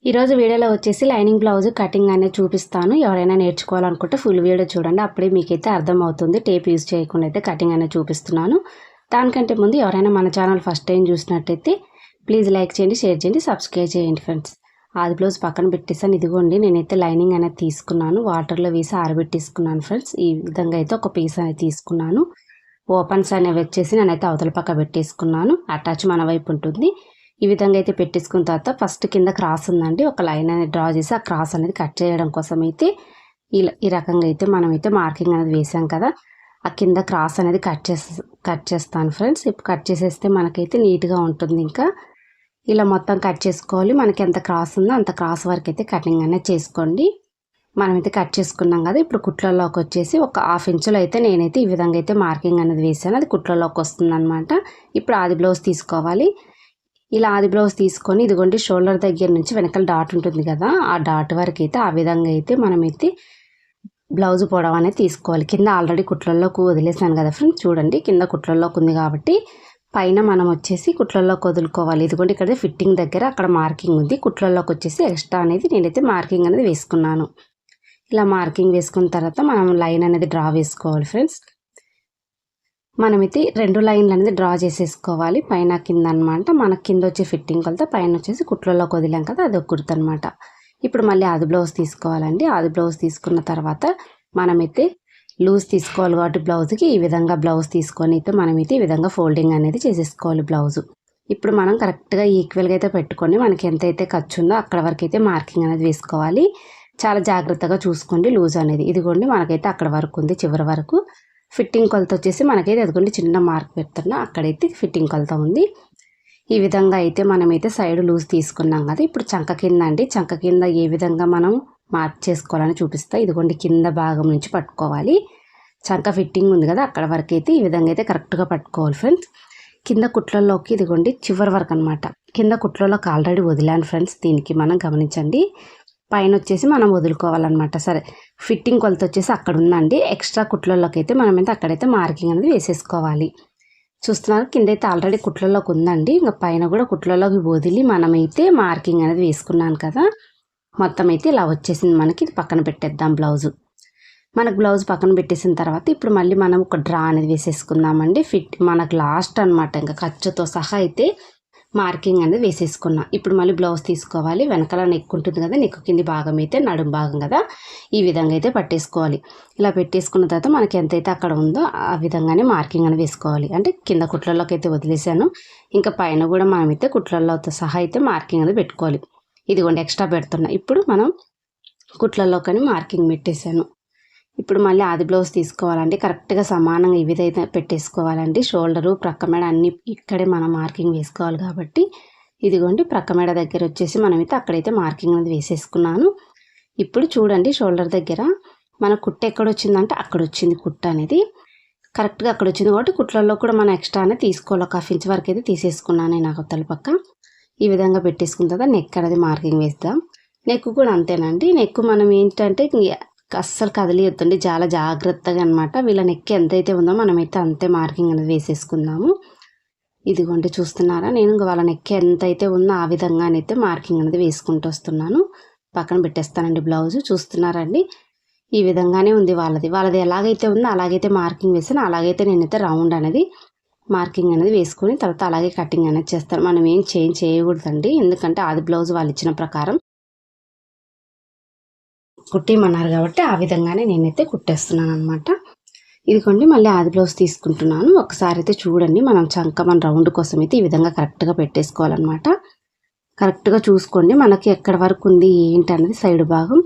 ఈరోజు వీడియోలో వచ్చేసి లైనింగ్ బ్లౌజ్ కటింగ్ అనేది చూపిస్తాను. ఎవరైనా నేర్చుకోవాలనుకుంటే ఫుల్ వీడియో చూడండి. అప్పుడే మీకైతే అర్థమవుతుంది. టేప్ యూజ్ చేయకుండా అయితే కటింగ్ అనేది చూపిస్తున్నాను. దానికంటే ముందు ఎవరైనా మన ఛానల్ ఫస్ట్ టైం చూసినట్టయితే ప్లీజ్ లైక్ చేయండి, షేర్ చేయండి, సబ్స్క్రైబ్ చేయండి ఫ్రెండ్స్. ఆది బ్లౌజ్ పక్కన పెట్టేసాను. ఇదిగోండి నేనైతే లైనింగ్ అనేది తీసుకున్నాను. వాటర్లో వేసి ఆరబెట్టేసుకున్నాను ఫ్రెండ్స్. ఈ విధంగా అయితే ఒక పీస్ అనేది తీసుకున్నాను. ఓపెన్స్ అనేవి వచ్చేసి నేనైతే అవతల పక్క పెట్టేసుకున్నాను. అటాచ్ మన వైపు ఉంటుంది. ఈ విధంగా అయితే పెట్టేసుకున్న తర్వాత ఫస్ట్ కింద క్రాస్ ఉందండి, ఒక లైన్ అనేది డ్రా చేసి ఆ క్రాస్ అనేది కట్ చేయడం కోసం అయితే ఈ రకంగా అయితే మనమైతే మార్కింగ్ అనేది వేసాం కదా, ఆ కింద క్రాస్ అనేది కట్ చేస్తాను ఫ్రెండ్స్. ఇప్పుడు కట్ చేసేస్తే మనకైతే నీట్గా ఉంటుంది. ఇంకా ఇలా మొత్తం కట్ చేసుకోవాలి. మనకి ఎంత క్రాస్ ఉందో అంత క్రాస్ వరకు అయితే కటింగ్ అనేది చేసుకోండి. మనమైతే కట్ చేసుకున్నాం కదా, ఇప్పుడు కుట్లలోకి వచ్చేసి ఒక 1/2 ఇంచులో అయితే నేనైతే ఈ విధంగా అయితే మార్కింగ్ అనేది వేసాను. అది కుట్లలోకి వస్తుంది అనమాట. ఇప్పుడు ఆది బ్లౌజ్ తీసుకోవాలి. ఇలా ఆది బ్లౌజ్ తీసుకొని ఇదిగోండి షోల్డర్ దగ్గర నుంచి వెనకాల డాట్ ఉంటుంది కదా, ఆ డాట్ వరకు అయితే ఆ విధంగా అయితే మనమైతే బ్లౌజ్ పొడవు అనేది తీసుకోవాలి. కింద ఆల్రెడీ కుట్లల్లోకి వదిలేసాను కదా ఫ్రెండ్స్, చూడండి కింద కుట్లల్లోకి ఉంది కాబట్టి పైన మనం వచ్చేసి కుట్లల్లోకి వదులుకోవాలి. ఇదిగోండి ఇక్కడ ఫిట్టింగ్ దగ్గర అక్కడ మార్కింగ్ ఉంది, కుట్లల్లోకి వచ్చేసి ఎక్స్ట్రా అనేది నేనైతే మార్కింగ్ అనేది వేసుకున్నాను. ఇలా మార్కింగ్ వేసుకున్న తర్వాత మనం లైన్ అనేది డ్రా వేసుకోవాలి ఫ్రెండ్స్. మనమైతే 2 లైన్లు అనేది డ్రా చేసేసుకోవాలి, పైన కింద అనమాట. మనకి కింద వచ్చే ఫిట్టింగ్ కొలత, పైన వచ్చేసి కుట్లలోకి వదిలాం కదా, అది ఒక కుర్త అనమాట. ఇప్పుడు మళ్ళీ ఆది బ్లౌజ్ తీసుకోవాలండి. ఆది బ్లౌజ్ తీసుకున్న తర్వాత మనమైతే లూజ్ తీసుకోవాలి కాబట్టి బ్లౌజ్కి ఈ విధంగా బ్లౌజ్ తీసుకొని అయితే మనమైతే ఈ విధంగా ఫోల్డింగ్ అనేది చేసేసుకోవాలి బ్లౌజు. ఇప్పుడు మనం కరెక్ట్గా ఈక్వల్గా అయితే పెట్టుకొని మనకి ఎంతైతే ఖర్చు ఉందో అక్కడ వరకు అయితే మార్కింగ్ అనేది వేసుకోవాలి. చాలా జాగ్రత్తగా చూసుకోండి లూజ్ అనేది. ఇదిగోండి మనకైతే అక్కడ వరకు ఉంది, చివరి వరకు. ఫిట్టింగ్ కొలత వచ్చేసి మనకైతే అదిగోండి చిన్న మార్క్ పెడుతున్నా, అక్కడైతే ఫిట్టింగ్ కొలత ఉంది. ఈ విధంగా అయితే మనమైతే సైడ్ లూజ్ తీసుకున్నాం కదా, ఇప్పుడు చంక కింద అండి, చంక కింద ఏ విధంగా మనం మార్క్ చేసుకోవాలని చూపిస్తా. ఇదిగోండి కింద భాగం నుంచి పట్టుకోవాలి. చంక ఫిట్టింగ్ ఉంది కదా అక్కడ వరకు అయితే ఈ విధంగా అయితే కరెక్ట్గా పట్టుకోవాలి ఫ్రెండ్స్. కింద కుట్లలోకి ఇదిగోండి చివరి వరకు అనమాట. కింద కుట్లలోకి ఆల్రెడీ వదిలాను ఫ్రెండ్స్, దీనికి మనం గమనించండి. పైన వచ్చేసి మనం వదులుకోవాలన్నమాట. సరే, ఫిట్టింగ్ కొలత వచ్చేసి అక్కడ ఉందండి. ఎక్స్ట్రా కుట్లలోకి అయితే మనమైతే అక్కడైతే మార్కింగ్ అనేది వేసేసుకోవాలి. చూస్తున్నారు కింద అయితే ఆల్రెడీ కుట్లలోకి ఉందండి, ఇంకా పైన కూడా కుట్లలోకి వదిలి మనమైతే మార్కింగ్ అనేది వేసుకున్నాను కదా. మొత్తం అయితే ఇలా వచ్చేసింది మనకి. ఇది పక్కన పెట్టేద్దాం బ్లౌజు. మనకు బ్లౌజ్ పక్కన పెట్టేసిన తర్వాత ఇప్పుడు మళ్ళీ మనం ఒక డ్రా అనేది వేసేసుకుందామండి. మనకు లాస్ట్ అనమాట, ఇంకా ఖర్చుతో సహా అయితే మార్కింగ్ అనేది వేసేసుకున్నా. ఇప్పుడు మళ్ళీ బ్లౌజ్ తీసుకోవాలి. వెనకాల నెక్ ఉంటుంది కదా, నెక్ కింది భాగం అయితే నడుం భాగం కదా, ఈ విధంగా అయితే పట్టేసుకోవాలి. ఇలా పెట్టేసుకున్న తర్వాత మనకి ఎంతైతే అక్కడ ఉందో ఆ విధంగానే మార్కింగ్ అనేది వేసుకోవాలి. అంటే కింద కుట్లలోకి అయితే వదిలేసాను, ఇంకా పైన కూడా మనమైతే కుట్లలోతో సహా అయితే మార్కింగ్ అనేది పెట్టుకోవాలి. ఇదిగోండి ఎక్స్ట్రా పెడుతున్నా. ఇప్పుడు మనం కుట్లలోకని మార్కింగ్ పెట్టేశాను. ఇప్పుడు మళ్ళీ ఆది బ్లౌజ్ తీసుకోవాలండి. కరెక్ట్గా సమానంగా ఈ విధంగా పెట్టేసుకోవాలండి. షోల్డరు ప్రక్క మెడ అన్నీ ఇక్కడే మనం మార్కింగ్ వేసుకోవాలి కాబట్టి ఇదిగోండి ప్రక్క మెడ దగ్గర వచ్చేసి మనమైతే అక్కడైతే మార్కింగ్ అనేది వేసేసుకున్నాను. ఇప్పుడు చూడండి షోల్డర్ దగ్గర మన కుట్ట ఎక్కడ వచ్చిందంటే అక్కడ వచ్చింది కుట్ట అనేది, కరెక్ట్గా అక్కడ వచ్చింది కాబట్టి కుట్లలో కూడా మనం ఎక్స్ట్రా అనేది తీసుకోవాలి. 1/2 ఇంచ్ వరకు అయితే తీసేసుకున్నాను నాకు అవతల పక్క. ఈ విధంగా పెట్టేసుకున్న తర్వాత నెక్ అనేది మార్కింగ్ వేస్తాం. నెక్ కూడా అంతేనండి. నెక్ మనం ఏంటంటే అస్సలు కదిలియొద్దండి, చాలా జాగ్రత్తగా అనమాట. వీళ్ళ నెక్ ఎంతైతే ఉందో మనమైతే అంతే మార్కింగ్ అనేది వేసేసుకుందాము. ఇదిగోండి చూస్తున్నారా, నేను వాళ్ళ నెక్ ఎంతైతే ఉందో ఆ విధంగానైతే మార్కింగ్ అనేది వేసుకుంటూ వస్తున్నాను. పక్కన పెట్టేస్తానండి బ్లౌజు. చూస్తున్నారండి ఈ విధంగానే ఉంది వాళ్ళది ఎలాగైతే ఉందో అలాగైతే మార్కింగ్ వేసాను. అలాగైతే నేనైతే రౌండ్ అనేది మార్కింగ్ అనేది వేసుకొని తర్వాత అలాగే కటింగ్ అనేది చేస్తాను. మనం ఏం చేంజ్ చేయకూడదండి, ఎందుకంటే ఆది బ్లౌజ్ వాళ్ళు ఇచ్చిన ప్రకారం కుట్టేయమన్నారు కాబట్టి ఆ విధంగానే నేనైతే కుట్టేస్తున్నాను అనమాట. ఇదిగోండి మళ్ళీ ఆది బ్లౌజ్ తీసుకుంటున్నాను. ఒకసారి అయితే చూడండి, మనం చంక మన రౌండ్ కోసం అయితే ఈ విధంగా కరెక్ట్గా పెట్టేసుకోవాలన్నమాట. కరెక్ట్గా చూసుకోండి మనకి ఎక్కడి వరకు ఉంది ఏంటి అనేది. సైడ్ భాగం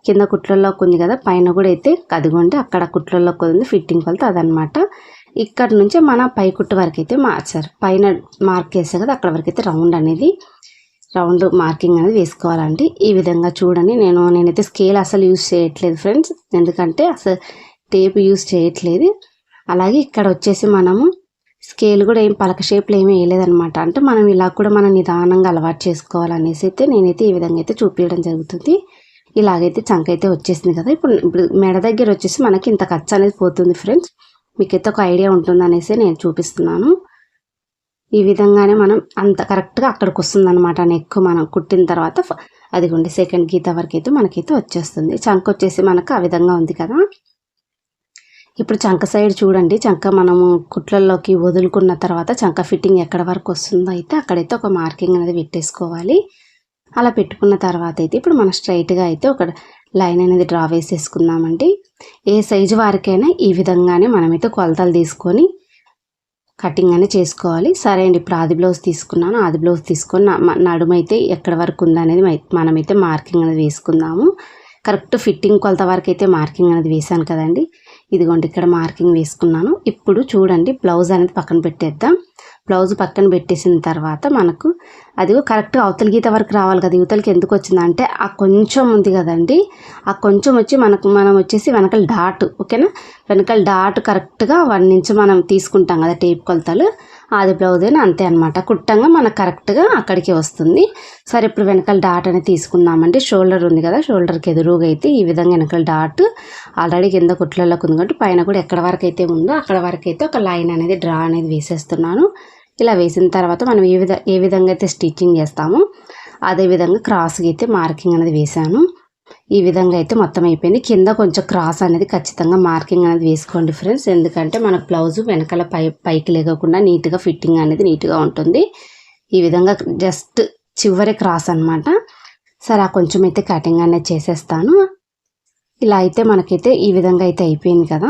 కింద కుట్లలోకి ఉంది కదా, పైన కూడా అయితే అదిగోండి అక్కడ కుట్లలోకి ఉంది ఫిట్టింగ్ కొలత అదనమాట. ఇక్కడ నుంచి మన పై కుట్టు వరకు అయితే మార్చారు, పైన మార్క్ వేసే కదా అక్కడ వరకు అయితే రౌండ్ మార్కింగ్ అనేది వేసుకోవాలండి. ఈ విధంగా చూడండి. నేనైతే స్కేల్ అసలు యూజ్ చేయట్లేదు ఫ్రెండ్స్, ఎందుకంటే అసలు టేప్ యూజ్ చేయట్లేదు. అలాగే ఇక్కడ వచ్చేసి మనము స్కేల్ కూడా ఏం పలక షేప్లో ఏమీ వేయలేదనమాట. అంటే మనం ఇలా కూడా మనం నిదానంగా అలవాటు చేసుకోవాలనేసి అయితే నేనైతే ఈ విధంగా అయితే చూపించడం జరుగుతుంది. ఇలాగైతే చంక అయితే వచ్చేసింది కదా. ఇప్పుడు మెడ దగ్గర వచ్చేసి మనకి ఇంత ఖర్చు అనేది పోతుంది ఫ్రెండ్స్. మీకైతే ఒక ఐడియా ఉంటుంది అనేసి నేను చూపిస్తున్నాను. ఈ విధంగానే మనం అంత కరెక్ట్గా అక్కడికి వస్తుందన్నమాట నెక్ మనం కుట్టిన తర్వాత. అదిగోండి సెకండ్ గీత వరకు అయితే మనకైతే వచ్చేస్తుంది. చంక వచ్చేసి మనకు ఆ విధంగా ఉంది కదా. ఇప్పుడు చంక సైడ్ చూడండి, చంక మనము కుట్లల్లోకి వదులుకున్న తర్వాత చంక ఫిట్టింగ్ ఎక్కడ వరకు వస్తుందో అయితే అక్కడైతే ఒక మార్కింగ్ అనేది పెట్టేసుకోవాలి. అలా పెట్టుకున్న తర్వాత అయితే ఇప్పుడు మనం స్ట్రైట్గా అయితే ఒక లైన్ అనేది డ్రా వేసేసుకుందామండి. ఏ సైజు వారికైనా ఈ విధంగానే మనమైతే కొలతలు తీసుకొని కటింగ్ అనేది చేసుకోవాలి. సరే అండి, ఇప్పుడు ఆది బ్లౌజ్ తీసుకున్నాను. ఆది బ్లౌజ్ తీసుకొని నడుమైతే ఎక్కడ వరకు ఉందనేది మనమైతే మార్కింగ్ అనేది వేసుకుందాము. కరెక్ట్ ఫిట్టింగ్ కొలత వరకు అయితే మార్కింగ్ అనేది వేసాను కదండి. ఇదిగోండి ఇక్కడ మార్కింగ్ వేసుకున్నాను. ఇప్పుడు చూడండి బ్లౌజ్ అనేది పక్కన పెట్టేద్దాం. బ్లౌజ్ పక్కన పెట్టేసిన తర్వాత మనకు అదిగో కరెక్ట్గా అవతల గీత వరకు రావాలి కదా. యువతలకి ఎందుకు వచ్చిందంటే ఆ కొంచెం ఉంది కదండి, ఆ కొంచెం వచ్చి మనం వచ్చేసి వెనకాల డాట్, ఓకేనా, వెనకాల డాట్ కరెక్ట్గా 1 ఇంచ్ మనం తీసుకుంటాం కదా టేప్ కొలతలు. అది బ్లౌజ్ అయినా అంతే అనమాట. కుట్టంగా మనకు కరెక్ట్గా అక్కడికి వస్తుంది. సరే ఇప్పుడు వెనకాల డాట్ అనేది తీసుకుందామండి. షోల్డర్ ఉంది కదా, షోల్డర్కి ఎదురుగా అయితే ఈ విధంగా వెనకాల డాట్ ఆల్రెడీ కింద కుట్లలోకి ఉంది కాబట్టి పైన కూడా ఎక్కడ వరకు అయితే ఉందో అక్కడ వరకు అయితే ఒక లైన్ అనేది డ్రా అనేది వేసేస్తున్నాను. ఇలా వేసిన తర్వాత మనం ఏ విధంగా అయితే స్టిచ్చింగ్ చేస్తామో అదే విధంగా క్రాస్కి అయితే మార్కింగ్ అనేది వేసాను. ఈ విధంగా అయితే మొత్తం అయిపోయింది. కింద కొంచెం క్రాస్ అనేది ఖచ్చితంగా మార్కింగ్ అనేది వేసుకోండి ఫ్రెండ్స్, ఎందుకంటే మనకు బ్లౌజ్ వెనకాల పైకి లేకుండా నీట్గా ఫిట్టింగ్ అనేది నీట్గా ఉంటుంది. ఈ విధంగా జస్ట్ చివరి క్రాస్ అనమాట. సరే ఆ కొంచెం అయితే కటింగ్ అనేది చేసేస్తాను. ఇలా అయితే మనకైతే ఈ విధంగా అయితే అయిపోయింది కదా.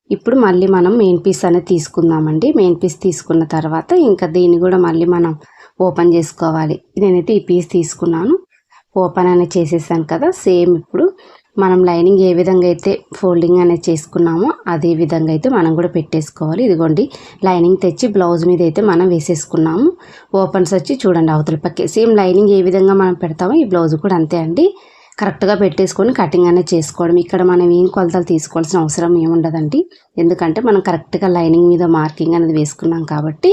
ఇప్పుడు మళ్ళీ మనం మెయిన్ పీస్ అనేది తీసుకుందామండి. మెయిన్ పీస్ తీసుకున్న తర్వాత ఇంకా దీన్ని కూడా మళ్ళీ మనం ఓపెన్ చేసుకోవాలి. నేనైతే ఈ పీస్ తీసుకున్నాను, ఓపెన్ అనేది చేసేసాను కదా. సేమ్ ఇప్పుడు మనం లైనింగ్ ఏ విధంగా అయితే ఫోల్డింగ్ అనేది చేసుకున్నామో అదే విధంగా అయితే మనం కూడా పెట్టేసుకోవాలి. ఇదిగోండి లైనింగ్ తెచ్చి బ్లౌజ్ మీద అయితే మనం వేసేసుకున్నాము. ఓపెన్స్ వచ్చి చూడండి అవతల పక్కే సేమ్ లైనింగ్ ఏ విధంగా మనం పెడతామో ఈ బ్లౌజ్ కూడా అంతే అండి. కరెక్ట్గా పెట్టేసుకొని కటింగ్ అనేది చేసుకోవడం. ఇక్కడ మనం ఏం కొలతలు తీసుకోవాల్సిన అవసరం ఏముండదండి, ఎందుకంటే మనం కరెక్ట్గా లైనింగ్ మీద మార్కింగ్ అనేది వేసుకున్నాం కాబట్టి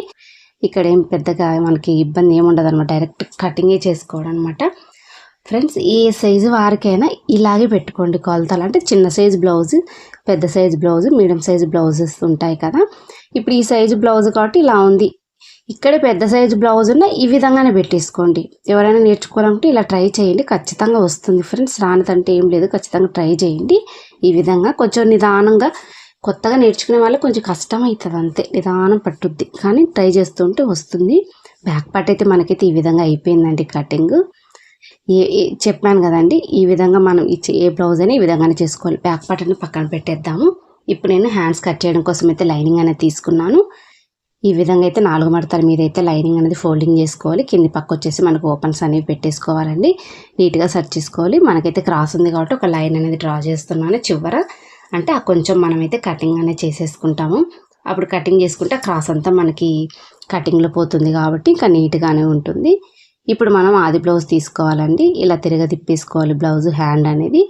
ఇక్కడ ఏం పెద్దగా మనకి ఇబ్బంది ఏముండదు అనమాట. డైరెక్ట్ కటింగే చేసుకోవడం అనమాట. ఫ్రెండ్స్ ఏ సైజు వారికైనా ఇలాగే పెట్టుకోండి కొలతలు. అంటే చిన్న సైజు బ్లౌజ్, పెద్ద size blouse, medium size blouses ఉంటాయి కదా. ఇప్పుడు ఈ సైజు బ్లౌజ్ కాబట్టి ఇలా ఉంది. ఇక్కడే పెద్ద సైజు బ్లౌజ్ ఉన్న ఈ విధంగానే పెట్టేసుకోండి. ఎవరైనా నేర్చుకోవాలంటే ఇలా ట్రై చేయండి, ఖచ్చితంగా వస్తుంది ఫ్రెండ్స్. రానిదంటే ఏం లేదు, ఖచ్చితంగా ట్రై చేయండి. ఈ విధంగా కొంచెం నిదానంగా, కొత్తగా నేర్చుకునే వాళ్ళకి కొంచెం కష్టం అవుతుంది అంతే, నిదానం పట్టుద్ది, కానీ ట్రై చేస్తుంటే వస్తుంది. బ్యాక్ పార్ట్ అయితే మనకైతే ఈ విధంగా అయిపోయిందండి కటింగ్. చెప్పాను కదండి, ఈ విధంగా మనం ఏ బ్లౌజ్ అయినా ఈ విధంగానే చేసుకోవాలి. బ్యాక్ పార్ట్ అని పక్కన పెట్టేద్దాము. ఇప్పుడు నేను హ్యాండ్స్ కట్ చేయడం కోసం అయితే లైనింగ్ అనేది తీసుకున్నాను. ఈ విధంగా అయితే 4 మడతల మీద అయితే లైనింగ్ అనేది ఫోల్డింగ్ చేసుకోవాలి. కింది పక్క వచ్చేసి మనకు ఓపెన్స్ అనేవి పెట్టేసుకోవాలండి. నీట్గా సెట్ చేసుకోవాలి. మనకైతే క్రాస్ ఉంది కాబట్టి ఒక లైన్ అనేది డ్రా చేస్తున్నాను చివర. అంటే ఆ కొంచెం మనమైతే కటింగ్ అనేది చేసేసుకుంటాము. అప్పుడు కటింగ్ చేసుకుంటే క్రాస్ అంతా మనకి కటింగ్లో పోతుంది కాబట్టి ఇంకా నీట్గానే ఉంటుంది. ఇప్పుడు మనం ఆది బ్లౌజ్ తీసుకోవాలండి. ఇలా తిప్పేసుకోవాలి బ్లౌజ్ హ్యాండ్ అనేది.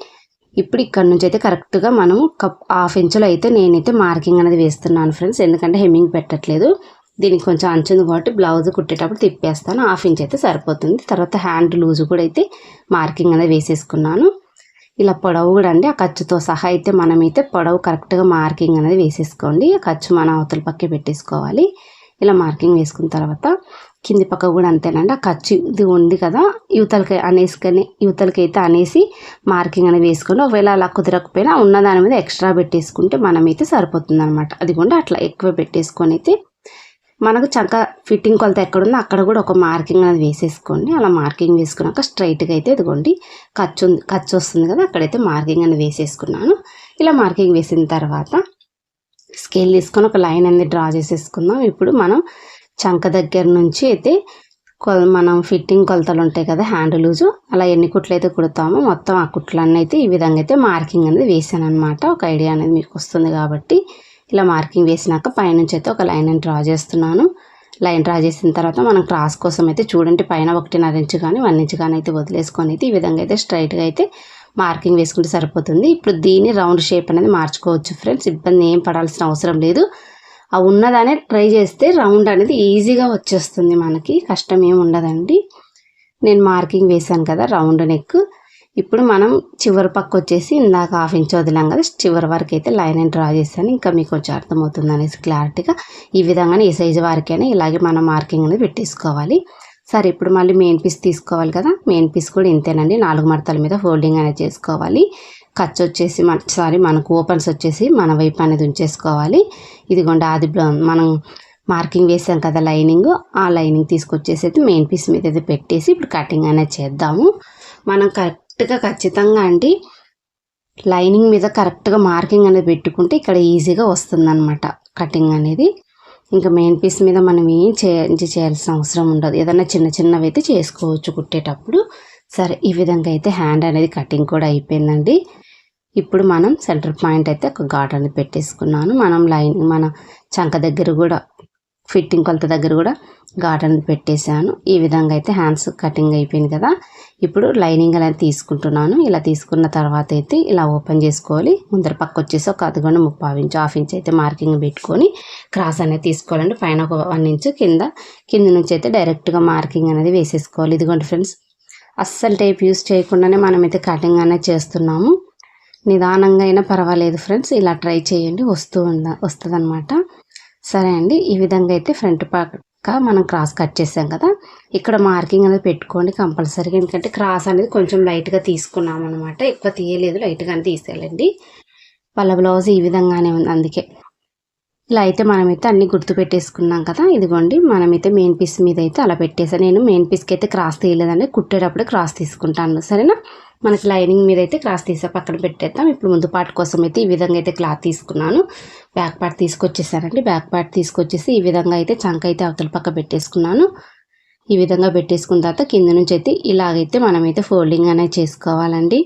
ఇప్పుడు ఇక్కడ నుంచి అయితే కరెక్ట్గా మనం 1/2 ఇంచులో అయితే నేనైతే మార్కింగ్ అనేది వేస్తున్నాను ఫ్రెండ్స్, ఎందుకంటే హెమ్మింగ్ పెట్టట్లేదు. దీనికి కొంచెం అంచుంది కాబట్టి బ్లౌజ్ కుట్టేటప్పుడు తిప్పేస్తాను. 1/2 ఇంచ్ అయితే సరిపోతుంది. తర్వాత హ్యాండ్ లూజ్ కూడా అయితే మార్కింగ్ అనేది వేసేసుకున్నాను. ఇలా పొడవు కూడా అండి ఆ ఖర్చుతో సహా అయితే మనమైతే పొడవు కరెక్ట్గా మార్కింగ్ అనేది వేసేసుకోండి. ఆ ఖర్చు మనం అవతల పక్కే పెట్టేసుకోవాలి. ఇలా మార్కింగ్ వేసుకున్న తర్వాత కింది పక్క కూడా అంతేనండి. ఆ ఖర్చు ఇది ఉంది కదా, యువతలకి అయితే అనేసి మార్కింగ్ అనేది వేసుకోండి. ఒకవేళ అలా కుదరకపోయినా ఉన్న దాని మీద ఎక్స్ట్రా పెట్టేసుకుంటే మనమైతే సరిపోతుంది అనమాట. అది కూడా అట్లా ఎక్కువ పెట్టేసుకొని అయితే మనకు చక్క ఫిట్టింగ్ కొలత ఎక్కడుందో అక్కడ కూడా ఒక మార్కింగ్ అనేది వేసేసుకోండి. అలా మార్కింగ్ వేసుకున్నాక స్ట్రైట్గా అయితే ఇదిగోండి ఖర్చు వస్తుంది కదా, అక్కడైతే మార్కింగ్ అనేది వేసేసుకున్నాను. ఇలా మార్కింగ్ వేసిన తర్వాత స్కేల్ తీసుకొని ఒక లైన్ అనేది డ్రా చేసేసుకుందాం. ఇప్పుడు మనం చంక దగ్గర నుంచి అయితే మనం ఫిట్టింగ్ కొలతలు ఉంటాయి కదా హ్యాండ్ లూజు, అలా ఎన్ని కుట్లు అయితే కుడతామో మొత్తం ఆ కుట్లన్నీ అయితే ఈ విధంగా అయితే మార్కింగ్ అనేది వేసాను అనమాట. ఒక ఐడియా అనేది మీకు వస్తుంది కాబట్టి ఇలా మార్కింగ్ వేసినాక పైనుంచి అయితే ఒక లైన్ అని డ్రా చేస్తున్నాను. లైన్ డ్రా చేసిన తర్వాత మనం క్రాస్ కోసం అయితే చూడండి పైన 1.5 ఇంచు కానీ 1 ఇంచు కానీ అయితే వదిలేసుకొని అయితే ఈ విధంగా అయితే స్ట్రైట్గా అయితే మార్కింగ్ వేసుకుంటే సరిపోతుంది. ఇప్పుడు దీన్ని రౌండ్ షేప్ అనేది మార్చుకోవచ్చు ఫ్రెండ్స్, ఇబ్బంది ఏం పడాల్సిన అవసరం లేదు. ఆ ఉన్నదానే ట్రై చేస్తే రౌండ్ అనేది ఈజీగా వచ్చేస్తుంది, మనకి కష్టం ఏమి ఉండదండి. నేను మార్కింగ్ వేసాను కదా రౌండ్ నెక్. ఇప్పుడు మనం చివరి పక్క వచ్చేసి ఇందాక 1/2 ఇంచ్ వదిలాం కదా, చివరి వరకు అయితే లైన్ అని డ్రా చేశాను. ఇంకా మీకు కొంచెం అర్థమవుతుంది అనేసి క్లారిటీగా. ఈ విధంగానే ఏ సైజు వారికైనా ఇలాగే మనం మార్కింగ్ అనేది పెట్టేసుకోవాలి. సరే, ఇప్పుడు మళ్ళీ మెయిన్ పీస్ తీసుకోవాలి కదా, మెయిన్ పీస్ కూడా ఇంతేనండి. 4 మడతల మీద ఫోల్డింగ్ అనేది చేసుకోవాలి. ఖర్చు వచ్చేసి మనకు ఓపెన్స్ వచ్చేసి మన వైపు అనేది ఉంచేసుకోవాలి. ఇదిగోండి ఆది మనం మార్కింగ్ వేసాం కదా లైనింగ్, ఆ లైనింగ్ తీసుకొచ్చేసి అయితే మెయిన్ పీస్ మీద అయితే పెట్టేసి ఇప్పుడు కటింగ్ అనేది చేద్దాము. మనం కరెక్ట్గా ఖచ్చితంగా అండి లైనింగ్ మీద కరెక్ట్గా మార్కింగ్ అనేది పెట్టుకుంటే ఇక్కడ ఈజీగా వస్తుందన్నమాట కటింగ్ అనేది. ఇంకా మెయిన్ పీస్ మీద మనం ఏం చేయాల్సిన అవసరం ఉండదు. ఏదైనా చిన్నవి అయితే చేసుకోవచ్చు కుట్టేటప్పుడు. సరే, ఈ విధంగా అయితే హ్యాండ్ అనేది కటింగ్ కూడా అయిపోయిందండి. ఇప్పుడు మనం సెంటర్ పాయింట్ అయితే ఒక ఘాట్ అనేది పెట్టేసుకున్నాను. మనం మన చంక దగ్గర కూడా ఫిట్టింగ్ కొలత దగ్గర కూడా ఘాట్ అనేది పెట్టేశాను. ఈ విధంగా అయితే హ్యాండ్స్ కటింగ్ అయిపోయింది కదా. ఇప్పుడు లైనింగ్ అనేది తీసుకుంటున్నాను. ఇలా తీసుకున్న తర్వాత అయితే ఇలా ఓపెన్ చేసుకోవాలి. ముందర పక్క వచ్చేసి ఒక 1/2 ఇంచ్ 1/2 ఇంచ్ అయితే మార్కింగ్ పెట్టుకొని క్రాస్ అనేది తీసుకోవాలండి. పైన ఒక 1 ఇంచ్, కింద నుంచి అయితే డైరెక్ట్గా మార్కింగ్ అనేది వేసేసుకోవాలి. ఇదిగోండి ఫ్రెండ్స్, అస్సలు టేప్ యూస్ చేయకుండానే మనమైతే కటింగ్ అనేది చేస్తున్నాము. నిదానంగా అయినా పర్వాలేదు ఫ్రెండ్స్, ఇలా ట్రై చేయండి, వస్తుంది అనమాట. సరే అండి, ఈ విధంగా అయితే ఫ్రంట్ పక్క మనం క్రాస్ కట్ చేసాం కదా, ఇక్కడ మార్కింగ్ అనేది పెట్టుకోండి కంపల్సరీగా. ఎందుకంటే క్రాస్ అనేది కొంచెం లైట్గా తీసుకున్నాం అనమాట, ఎక్కువ తీయలేదు, లైట్గానే తీసేయాలండి. వాళ్ళ బ్లౌజ్ ఈ విధంగానే ఉంది, అందుకే ఇలా అయితే మనమైతే అన్ని గుర్తు పెట్టేసుకున్నాం కదా. ఇదిగోండి మనమైతే మెయిన్ పీస్ మీద అయితే అలా పెట్టేసాను. నేను మెయిన్ పీస్కి అయితే క్రాస్ తీయలేదండి, కుట్టేటప్పుడు క్రాస్ తీసుకుంటాను. సరేనా, మనకి లైనింగ్ మీద అయితే క్రాస్ తీసా పక్కన పెట్టేద్దాం. ఇప్పుడు ముందు పార్ట్ కోసం అయితే ఈ విధంగా అయితే క్లాత్ తీసుకున్నాను. బ్యాక్ పార్ట్ తీసుకొచ్చేసానండి. బ్యాక్ పార్ట్ తీసుకొచ్చేసి ఈ విధంగా అయితే చంక అయితే అవతల పక్క పెట్టేసుకున్నాను. ఈ విధంగా పెట్టేసుకున్న తర్వాత కింద నుంచి అయితే ఇలాగైతే మనమైతే ఫోల్డింగ్ అనేది చేసుకోవాలండి.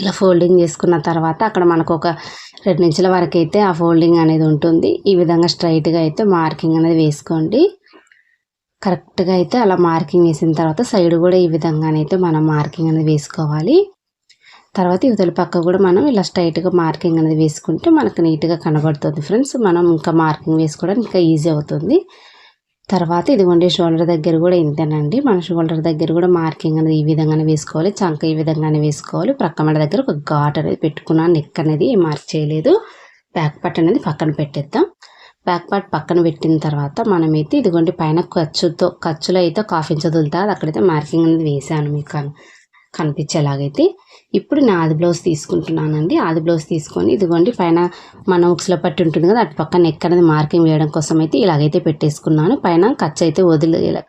ఇలా ఫోల్డింగ్ చేసుకున్న తర్వాత అక్కడ మనకు ఒక 2 ఇంచుల వరకు అయితే ఆ ఫోల్డింగ్ అనేది ఉంటుంది. ఈ విధంగా స్ట్రైట్గా అయితే మార్కింగ్ అనేది వేసుకోండి. కరెక్ట్గా అయితే అలా మార్కింగ్ వేసిన తర్వాత సైడ్ కూడా ఈ విధంగానైతే మనం మార్కింగ్ అనేది వేసుకోవాలి. తర్వాత ఇవతల పక్క కూడా మనం ఇలా స్ట్రైట్గా మార్కింగ్ అనేది వేసుకుంటే మనకు నీట్గా కనబడుతుంది ఫ్రెండ్స్. మనం ఇంకా మార్కింగ్ వేసుకోవడానికి ఇంకా ఈజీ అవుతుంది. తర్వాత ఇదిగోండి షోల్డర్ దగ్గర కూడా ఇంతేనండి. మన షోల్డర్ దగ్గర కూడా మార్కింగ్ అనేది ఈ విధంగానే వేసుకోవాలి. చంక ఈ విధంగానే వేసుకోవాలి. ప్రక్కమడ దగ్గర ఒక ఘాట్ అనేది పెట్టుకున్నాను. నెక్ అనేది మార్క్ చేయలేదు. బ్యాక్ పార్ట్ అనేది పక్కన పెట్టేద్దాం. బ్యాక్ పార్ట్ పక్కన పెట్టిన తర్వాత మనమైతే ఇదిగోండి పైన ఖర్చులో అయితే 1/2 ఇంచ్ వదులుతుంది, అక్కడైతే మార్కింగ్ అనేది వేసాను మీకు కనిపించేలాగైతే. ఇప్పుడు నేను ఆది బ్లౌజ్ తీసుకుంటున్నానండి. ఆది బ్లౌజ్ తీసుకొని ఇదిగోండి పైన మన ఉక్సుల పట్టి ఉంటుంది కదా, అటు పక్కన నెక్ అనేది మార్కింగ్ వేయడం కోసం అయితే ఇలాగైతే పెట్టేసుకున్నాను. పైన ఖర్చు అయితే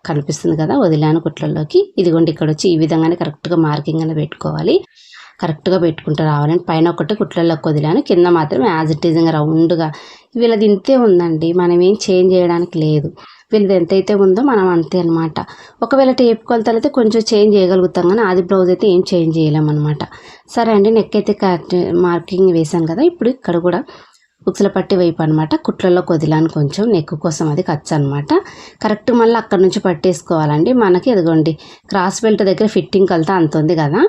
కనిపిస్తుంది కదా, వదిలాను కుట్లలోకి. ఇదిగోండి ఇక్కడ వచ్చి ఈ విధంగానే కరెక్ట్గా మార్కింగ్ అనేది పెట్టుకోవాలి. కరెక్ట్గా పెట్టుకుంటూ రావాలండి. పైన ఒకటి కుట్లలోకి వదిలాను, కింద మాత్రం యాజ్ ఇట్ ఈజ్గా రౌండ్గా. వీళ్ళది ఇంతే ఉందండి, మనం ఏం చేంజ్ చేయడానికి లేదు. వీళ్ళది ఎంతైతే ఉందో మనం అంతే అనమాట. ఒకవేళ టేప్ కొలతలు అయితే కొంచెం చేంజ్ చేయగలుగుతాం, కానీ ఆది బ్లౌజ్ అయితే ఏం చేంజ్ చేయలేమన్నమాట. సరే అండి, నెక్ అయితే మార్కింగ్ వేసాను కదా. ఇప్పుడు ఇక్కడ కూడా ఉక్సుల పట్టి వైపు అనమాట కుట్లలోకి వదిలాను కొంచెం, నెక్ కోసం అది ఖర్చు అనమాట. కరెక్ట్ మళ్ళీ అక్కడ నుంచి పట్టేసుకోవాలండి. మనకి ఎదుగోండి క్రాస్ బెల్ట్ దగ్గర ఫిట్టింగ్ కొలత అంత ఉంది కదా,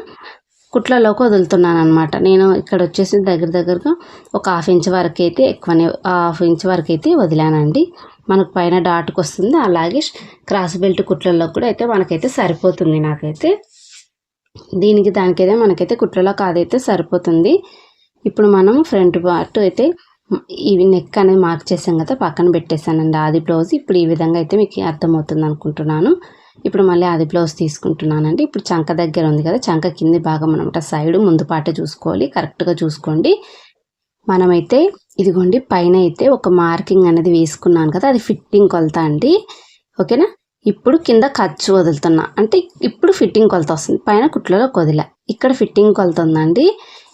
కుట్లలోకి వదులుతున్నాను అనమాట. నేను ఇక్కడ వచ్చేసి దగ్గరగా ఒక 1/2 ఇంచ్ వరకు అయితే ఎక్కువనే 1/2 ఇంచ్ వరకు అయితే వదిలానండి. మనకు పైన డాట్కి వస్తుంది. అలాగే క్రాస్ బెల్ట్ కుట్లలో కూడా అయితే మనకైతే సరిపోతుంది. నాకైతే దానికైతే మనకైతే కుట్లలో కాదైతే సరిపోతుంది. ఇప్పుడు మనం ఫ్రంట్ పార్ట్ అయితే ఈ నెక్ అనేది మార్క్ చేసాం కదా, పక్కన పెట్టేశానండి ఆది బ్లౌజ్. ఇప్పుడు ఈ విధంగా అయితే మీకు అర్థమవుతుంది అనుకుంటున్నాను. ఇప్పుడు మళ్ళీ ఆది బ్లౌజ్ తీసుకుంటున్నానండి. ఇప్పుడు చంక దగ్గర ఉంది కదా, చంక కింది భాగం అనమాట, సైడ్ ముందు పాటే చూసుకోవాలి, కరెక్ట్గా చూసుకోండి. మనమైతే ఇదిగోండి పైన అయితే ఒక మార్కింగ్ అనేది వేసుకున్నాను కదా, అది ఫిట్టింగ్ కొలత అండి. ఓకేనా, ఇప్పుడు కింద ఖర్చు వదులుతున్నా, అంటే ఇప్పుడు ఫిట్టింగ్ కొలత వస్తుంది. పైన కుట్లలోకి వదిలా, ఇక్కడ ఫిట్టింగ్ కొలత ఉందండి,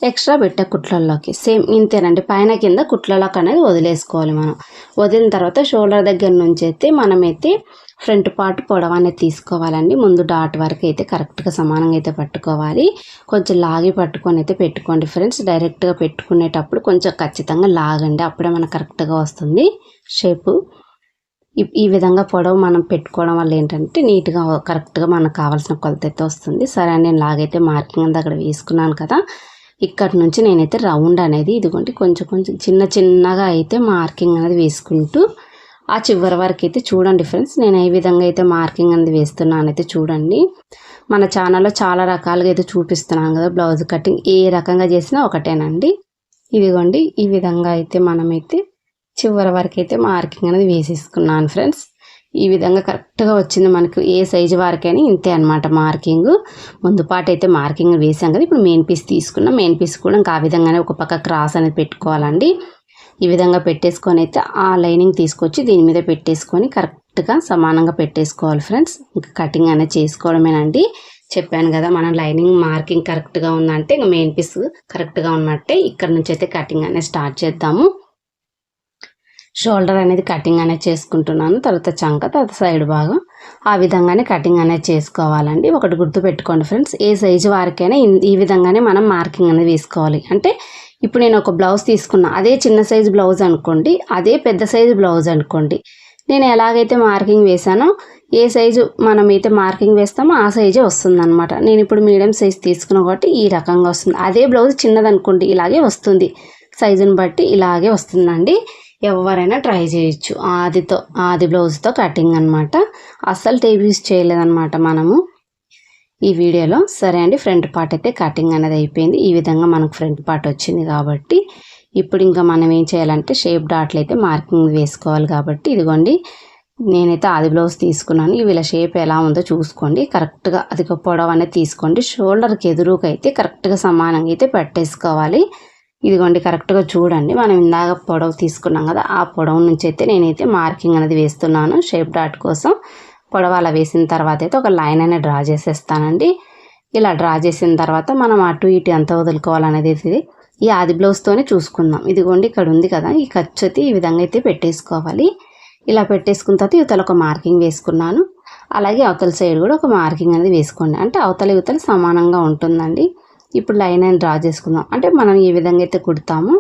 ఎక్స్ట్రా పెట్టే కుట్లలోకి సేమ్ ఇంతేనండి. పైన కింద కుట్లలోకి అనేది వదిలేసుకోవాలి. మనం వదిలిన తర్వాత షోల్డర్ దగ్గర నుంచి అయితే మనమైతే ఫ్రంట్ పార్ట్ పొడవు అనేది తీసుకోవాలండి. ముందు డాట్ వరకు అయితే కరెక్ట్గా సమానంగా అయితే పట్టుకోవాలి. కొంచెం లాగి పట్టుకొని అయితే పెట్టుకోండి ఫ్రెండ్స్. డైరెక్ట్గా పెట్టుకునేటప్పుడు కొంచెం ఖచ్చితంగా లాగండి, అప్పుడే మనకు కరెక్ట్గా వస్తుంది షేపు. ఈ విధంగా పొడవు మనం పెట్టుకోవడం వల్ల ఏంటంటే నీట్గా కరెక్ట్గా మనకు కావాల్సిన కొలత అయితే వస్తుంది. సరే, నేను లాగైతే మార్కింగ్ అంతా అక్కడ వేసుకున్నాను కదా. ఇక్కడ నుంచి నేనైతే రౌండ్ అనేది ఇదిగోండి కొంచెం చిన్నగా అయితే మార్కింగ్ అనేది వేసుకుంటూ ఆ చివరి వరకు అయితే చూడండి ఫ్రెండ్స్. నేను ఏ విధంగా అయితే మార్కింగ్ అనేది వేస్తున్నాను అయితే చూడండి. మన ఛానల్లో చాలా రకాలుగా అయితే చూపిస్తున్నాను కదా బ్లౌజ్ కటింగ్. ఏ రకంగా చేసినా ఒకటేనండి. ఇదిగోండి ఈ విధంగా అయితే మనమైతే చివరి వరకు అయితే మార్కింగ్ అనేది వేసేసుకున్నాను ఫ్రెండ్స్. ఈ విధంగా కరెక్ట్గా వచ్చింది మనకు. ఏ సైజు వరకైనా ఇంతే అనమాట మార్కింగ్. ముందు పాటు అయితే మార్కింగ్ వేసాం కదా. ఇప్పుడు మెయిన్ పీస్ తీసుకున్నాం. మెయిన్ పీస్ కూడా ఇంకా ఆ విధంగానే ఒక పక్క క్రాస్ అనేది పెట్టుకోవాలండి. ఈ విధంగా పెట్టేసుకొని అయితే ఆ లైనింగ్ తీసుకొచ్చి దీని మీద పెట్టేసుకొని కరెక్ట్గా సమానంగా పెట్టేసుకోవాలి ఫ్రెండ్స్. ఇంకా కటింగ్ అనేది చేసుకోవడమేనండి. చెప్పాను కదా మనం లైనింగ్ మార్కింగ్ కరెక్ట్గా ఉందంటే ఇంకా మెయిన్ పీస్ కరెక్ట్గా ఉన్నట్టే. ఇక్కడ నుంచి అయితే కటింగ్ అనేది స్టార్ట్ చేద్దాము. షోల్డర్ అనేది కటింగ్ అనేది చేసుకుంటున్నాను. తర్వాత చంక, తర్వాత సైడ్ భాగం ఆ విధంగానే కటింగ్ అనేది చేసుకోవాలండి. ఒకటి గుర్తు పెట్టుకోండి ఫ్రెండ్స్, ఏ సైజు వారికైనా ఈ విధంగానే మనం మార్కింగ్ అనేది వేసుకోవాలి. అంటే ఇప్పుడు నేను ఒక బ్లౌజ్ తీసుకున్నా, అదే చిన్న సైజు బ్లౌజ్ అనుకోండి, అదే పెద్ద సైజు బ్లౌజ్ అనుకోండి, నేను ఎలాగైతే మార్కింగ్ వేసానో ఏ సైజు మనమైతే మార్కింగ్ వేస్తామో ఆ సైజే వస్తుంది అనమాట. నేను ఇప్పుడు మీడియం సైజు తీసుకున్నా కాబట్టి ఈ రకంగా వస్తుంది. అదే బ్లౌజ్ చిన్నదనుకోండి ఇలాగే వస్తుంది, సైజుని బట్టి ఇలాగే వస్తుందండి. ఎవరైనా ట్రై చేయొచ్చు. ఆది బ్లౌజ్తో కటింగ్ అనమాట. అస్సలు టేప్ యూస్ చేయలేదన్నమాట మనము ఈ వీడియోలో. సరే అండి, ఫ్రంట్ పార్ట్ అయితే కటింగ్ అనేది అయిపోయింది. ఈ విధంగా మనకు ఫ్రంట్ పార్ట్ వచ్చింది కాబట్టి ఇప్పుడు ఇంకా మనం ఏం చేయాలంటే షేప్ డాట్లు అయితే మార్కింగ్ వేసుకోవాలి. కాబట్టి ఇదిగోండి నేనైతే ఆది బ్లౌజ్ తీసుకున్నాను. వీళ్ళ షేప్ ఎలా ఉందో చూసుకోండి. కరెక్ట్గా అది పొడవు అనేది తీసుకోండి. షోల్డర్కి ఎదురుగా అయితే కరెక్ట్గా సమానంగా అయితే పెట్టేసుకోవాలి. ఇదిగోండి కరెక్ట్గా చూడండి. మనం ఇందాక పొడవు తీసుకున్నాం కదా, ఆ పొడవు నుంచి అయితే నేనైతే మార్కింగ్ అనేది వేస్తున్నాను షేప్ డాట్ కోసం. పొడవు అలా వేసిన తర్వాత అయితే ఒక లైన్ అనేది డ్రా చేసేస్తానండి. ఇలా డ్రా చేసిన తర్వాత మనం అటు ఇటు ఎంత వదులుకోవాలనేది ఈ ఆది బ్లౌజ్తోనే చూసుకుందాం. ఇదిగోండి ఇక్కడ ఉంది కదా, ఈ ఖర్చు అయితే ఈ విధంగా అయితే పెట్టేసుకోవాలి. ఇలా పెట్టేసుకున్న తర్వాత ఇవతల ఒక మార్కింగ్ వేసుకున్నాను. అలాగే అవతల సైడ్ కూడా ఒక మార్కింగ్ అనేది వేసుకోండి. అంటే అవతల సమానంగా ఉంటుందండి. ఇప్పుడు లైన్ అని డ్రా చేసుకుందాం. అంటే మనం ఏ విధంగా అయితే కుడతామో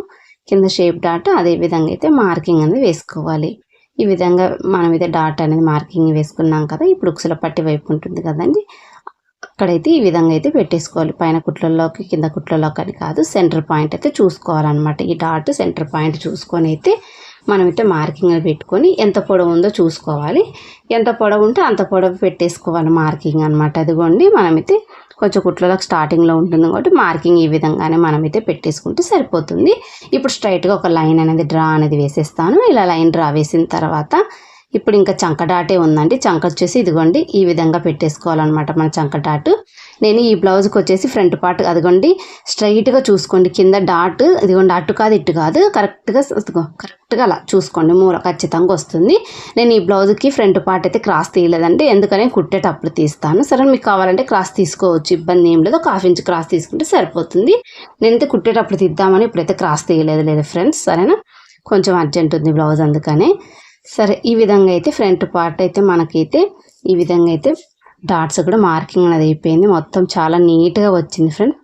కింద షేప్ డాట్ అదే విధంగా అయితే మార్కింగ్ అనేది వేసుకోవాలి. ఈ విధంగా మనమైతే డాట్ అనేది మార్కింగ్ వేసుకున్నాం కదా. ఇప్పుడు ఉక్సుల పట్టి వైపు ఉంటుంది కదండి, అక్కడైతే ఈ విధంగా అయితే పెట్టేసుకోవాలి. పైన కుట్లలోకి కింద కుట్లలోకి అని కాదు, సెంటర్ పాయింట్ అయితే చూసుకోవాలన్నమాట. ఈ డాట్ సెంటర్ పాయింట్ చూసుకొని అయితే మనమైతే మార్కింగ్ పెట్టుకొని ఎంత పొడవు ఉందో చూసుకోవాలి. ఎంత పొడవు ఉంటే అంత పొడవు పెట్టేసుకోవాలి మార్కింగ్ అనమాట. అదిగోండి మనమైతే కొంచెం కుట్లలోకి స్టార్టింగ్లో ఉంటుంది కాబట్టి మార్కింగ్ ఈ విధంగానే మనమైతే పెట్టేసుకుంటే సరిపోతుంది. ఇప్పుడు స్ట్రైట్గా ఒక లైన్ అనేది డ్రా అనేది వేసేస్తాను. ఇలా లైన్ డ్రా వేసిన తర్వాత ఇప్పుడు ఇంకా చంక డాటే ఉందండి. చంక వచ్చేసి ఇదిగోండి ఈ విధంగా పెట్టేసుకోవాలన్నమాట మన చంక డాట్. నేను ఈ బ్లౌజ్కి వచ్చేసి ఫ్రంట్ పార్ట్ అదిగోండి స్ట్రైట్గా చూసుకోండి. కింద డాట్ ఇదిగోండి, అటు కాదు ఇటు కాదు, కరెక్ట్గా అలా చూసుకోండి, మూల ఖచ్చితంగా వస్తుంది. నేను ఈ బ్లౌజ్కి ఫ్రంట్ పార్ట్ అయితే క్రాస్ తీయలేదండి, ఎందుకని కుట్టేటప్పుడు తీస్తాను. సరే మీకు కావాలంటే క్రాస్ తీసుకోవచ్చు, ఇబ్బంది ఏం లేదు. ఒక 1/2 ఇంచ్ క్రాస్ తీసుకుంటే సరిపోతుంది. నేనైతే కుట్టేటప్పుడు తీద్దామని ఇప్పుడైతే క్రాస్ తీయలేదు ఫ్రెండ్స్. సరేనా, కొంచెం అర్జెంట్ ఉంది బ్లౌజ్ అందుకనే. సరే, ఈ విధంగా అయితే ఫ్రంట్ పార్ట్ అయితే మనకైతే ఈ విధంగా అయితే డాట్స్ కూడా మార్కింగ్ అనేది అయిపోయింది. మొత్తం చాలా నీట్గా వచ్చింది ఫ్రెండ్.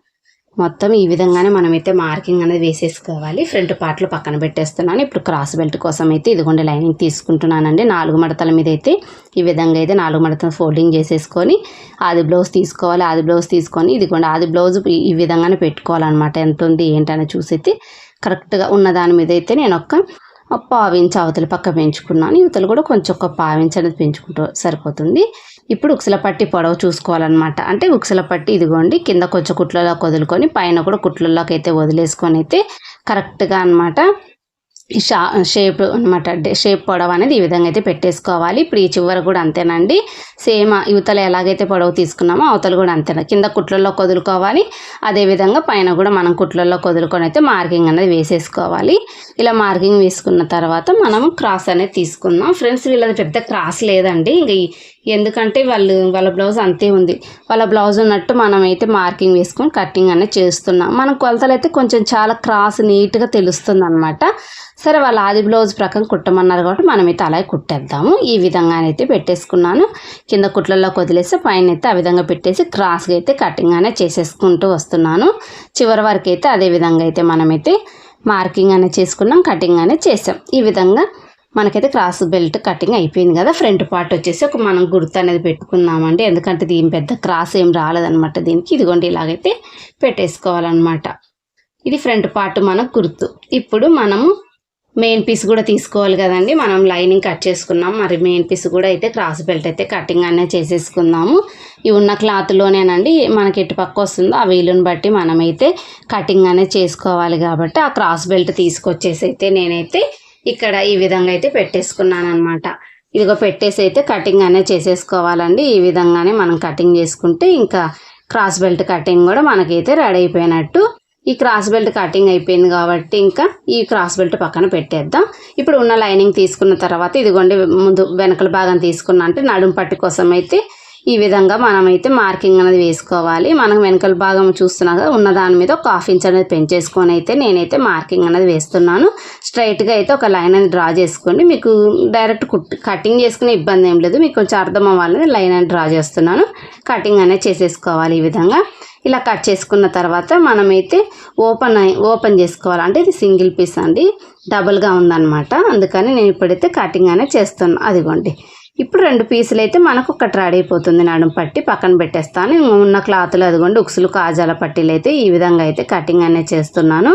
మొత్తం ఈ విధంగానే మనమైతే మార్కింగ్ అనేది వేసేసుకోవాలి. ఫ్రంట్ పార్ట్లో పక్కన పెట్టేస్తున్నాను. ఇప్పుడు క్రాస్ బెల్ట్ కోసం అయితే ఇదిగోండి లైనింగ్ తీసుకుంటున్నానండి. 4 మడతల మీద అయితే ఈ విధంగా అయితే 4 మడతలు ఫోల్డింగ్ చేసేసుకొని ఆది బ్లౌజ్ తీసుకోవాలి. ఆది బ్లౌజ్ తీసుకొని ఇదిగోండి ఆది బ్లౌజ్ ఈ విధంగానే పెట్టుకోవాలన్నమాట. ఎంత ఉంది ఏంటని చూసి అయితే కరెక్ట్గా ఉన్న దాని మీద అయితే నేను ఒక 1/4 ఇంచ్ అవతల పక్క పెంచుకున్నాను. ఇవతలు కూడా కొంచెం ఒక 1/4 ఇంచ్ అనేది పెంచుకుంటూ సరిపోతుంది. ఇప్పుడు ఉక్సుల పట్టి పొడవు చూసుకోవాలన్నమాట. అంటే ఉక్సుల పట్టి ఇదిగోండి కింద కొంచెం కుట్లలోకి వదులుకొని పైన కూడా కుట్లలోకి అయితే వదిలేసుకొని అయితే కరెక్ట్గా అనమాట షేప్ అనమాట. షేప్ పొడవు అనేది ఈ విధంగా అయితే పెట్టేసుకోవాలి. ఇప్పుడు ఈ చివర కూడా అంతేనండి, సేమ్ యువతల ఎలాగైతే పొడవు తీసుకున్నామో అవతలు కూడా అంతేనా, కింద కుట్లలో వదులుకోవాలి. అదేవిధంగా పైన కూడా మనం కుట్లలో వదులుకొని అయితే మార్కింగ్ అనేది వేసేసుకోవాలి. ఇలా మార్కింగ్ వేసుకున్న తర్వాత మనం క్రాస్ అనేది తీసుకుందాం ఫ్రెండ్స్. వీళ్ళది పెద్ద క్రాస్ లేదండి, ఇంక ఎందుకంటే వాళ్ళ బ్లౌజ్ అంతే ఉంది. వాళ్ళ బ్లౌజ్ ఉన్నట్టు మనమైతే మార్కింగ్ వేసుకొని కటింగ్ అనేది చేస్తున్నాం. మనం కొలతలు అయితే కొంచెం చాలా క్రాస్ నీట్గా తెలుస్తుంది అనమాట. సరే, వాళ్ళ ఆది బ్లౌజ్ ప్రకారం కుట్టమన్నారు కాబట్టి మనమైతే అలాగే కుట్టేద్దాము. ఈ విధంగానైతే పెట్టేసుకున్నాను. కింద కుట్లలోకి వదిలేసి పైన అయితే ఆ విధంగా పెట్టేసి క్రాస్గా అయితే కటింగ్ అనేది చేసేసుకుంటూ వస్తున్నాను. చివరి వరకు అయితే అదే విధంగా అయితే మనమైతే మార్కింగ్ అనేది చేసుకున్నాం, కటింగ్ అనేది చేసాం. ఈ విధంగా మనకైతే క్రాస్ బెల్ట్ కటింగ్ అయిపోయింది కదా. ఫ్రంట్ పార్ట్ వచ్చేసి ఒక మనం గుర్తు అనేది పెట్టుకుందామండి, ఎందుకంటే దీని పెద్ద క్రాస్ ఏం రాలేదనమాట దీనికి. ఇదిగోండి ఇలాగైతే పెట్టేసుకోవాలన్నమాట. ఇది ఫ్రంట్ పార్ట్ మనకు గుర్తు. ఇప్పుడు మనము మెయిన్ పీస్ కూడా తీసుకోవాలి కదండి. మనం లైనింగ్ కట్ చేసుకున్నాం, మరి మెయిన్ పీస్ కూడా అయితే క్రాస్ బెల్ట్ అయితే కటింగ్ అనేది చేసేసుకుందాము. ఈ ఉన్న క్లాత్లోనేనండి మనకి ఎటు పక్క వస్తుందో ఆ వీలుని బట్టి మనమైతే కటింగ్ అనేది చేసుకోవాలి. కాబట్టి ఆ క్రాస్ బెల్ట్ తీసుకొచ్చేసి అయితే నేనైతే ఇక్కడ ఈ విధంగా అయితే పెట్టేసుకున్నాను అనమాట. ఇదిగో పెట్టేసి అయితే కటింగ్ అనేది చేసేసుకోవాలండి. ఈ విధంగానే మనం కటింగ్ చేసుకుంటే ఇంకా క్రాస్ బెల్ట్ కటింగ్ కూడా మనకైతే రెడీ అయిపోయినట్టు. ఈ క్రాస్ బెల్ట్ కటింగ్ అయిపోయింది కాబట్టి ఇంకా ఈ క్రాస్ బెల్ట్ పక్కన పెట్టేద్దాం. ఇప్పుడు ఉన్న లైనింగ్ తీసుకున్న తర్వాత ఇదిగోండి ముందు వెనకల భాగం తీసుకున్నా అంటే నడుము పట్టి కోసం అయితే ఈ విధంగా మనమైతే మార్కింగ్ అనేది వేసుకోవాలి. మనం వెనకల భాగం చూస్తున్నాగా ఉన్న దాని మీద ఒక 1/2 ఇంచ్ అనేది పెంచేసుకొని అయితే నేనైతే మార్కింగ్ అనేది వేస్తున్నాను. స్ట్రైట్గా అయితే ఒక లైన్ అనేది డ్రా చేసుకోండి. మీకు డైరెక్ట్ కటింగ్ చేసుకునే ఇబ్బంది ఏం లేదు, మీకు కొంచెం అర్థం అవ్వాలని లైన్ అనేది డ్రా చేస్తున్నాను. కటింగ్ అనేది చేసేసుకోవాలి. ఈ విధంగా ఇలా కట్ చేసుకున్న తర్వాత మనమైతే ఓపెన్ చేసుకోవాలి. అంటే ఇది సింగిల్ పీస్ అండి, డబుల్గా ఉందన్నమాట. అందుకని నేను ఇప్పుడైతే కటింగ్ అనేది చేస్తున్నాను. అదిగోండి ఇప్పుడు 2 పీసులు అయితే మనకు ఒకటి రెడీ అయిపోతుంది. నడుము పట్టి పక్కన పెట్టేస్తాను. ఉన్న క్లాత్లు అదిగోండి ఉక్సులు కాజాల పట్టీలు అయితే ఈ విధంగా అయితే కటింగ్ అనేది చేస్తున్నాను.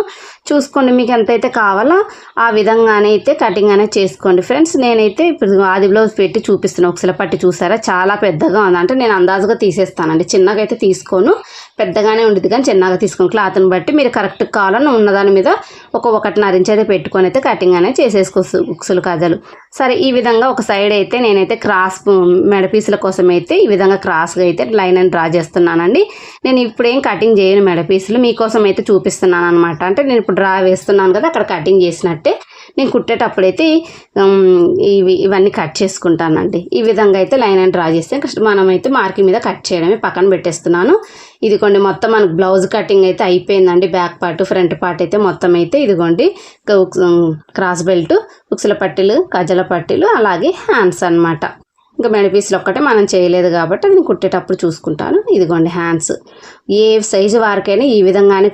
చూసుకోండి మీకు ఎంతైతే కావాలో ఆ విధంగానే అయితే కటింగ్ అనేది చేసుకోండి ఫ్రెండ్స్. నేనైతే ఇప్పుడు ఆది బ్లౌజ్ పెట్టి చూపిస్తున్నాను. ఉక్సుల పట్టి చూసారా చాలా పెద్దగా ఉంది. అంటే నేను అందాజుగా తీసేస్తానండి, చిన్నగా అయితే తీసుకోను. పెద్దగానే ఉంటుంది కానీ చిన్నగా తీసుకోండి. క్లాత్ని బట్టి మీరు కరెక్ట్ కావాలని ఉన్నదాని మీద ఒక 1.5 ఇంచ్ అయితే పెట్టుకొని అయితే కటింగ్ అనేది చేసేసుకోవచ్చు ఉక్సులు కాజాలు. సరే ఈ విధంగా ఒక సైడ్ అయితే నేనైతే క్రాస్ మెడపీసుల కోసం అయితే ఈ విధంగా క్రాస్గా అయితే లైన్ అని డ్రా చేస్తున్నానండి. నేను ఇప్పుడు ఏం కటింగ్ చేయను, మెడపీసులు మీకోసం అయితే చూపిస్తున్నాను అనమాట. అంటే నేను ఇప్పుడు డ్రా వేస్తున్నాను కదా, అక్కడ కటింగ్ చేసినట్టే నేను కుట్టేటప్పుడైతే ఇవన్నీ కట్ చేసుకుంటానండి. ఈ విధంగా అయితే లైన్ అని డ్రా చేస్తే మనమైతే మార్కింగ్ మీద కట్ చేయడమే, పక్కన పెట్టేస్తున్నాను. ఇదిగోండి మొత్తం మనకు బ్లౌజ్ కటింగ్ అయితే అయిపోయిందండి. బ్యాక్ పార్ట్ ఫ్రంట్ పార్ట్ అయితే మొత్తం అయితే ఇదిగోండి క్రాస్ బెల్ట్, ఉక్సుల పట్టీలు, గజల పట్టీలు, అలాగే హ్యాండ్స్ అన్నమాట. ఇంకా మెడపీసులు ఒక్కటే మనం చేయలేదు కాబట్టి అది నేను కుట్టేటప్పుడు చూసుకుంటాను. ఇదిగోండి హ్యాండ్స్ ఏ సైజు వారికైనా ఈ విధంగానే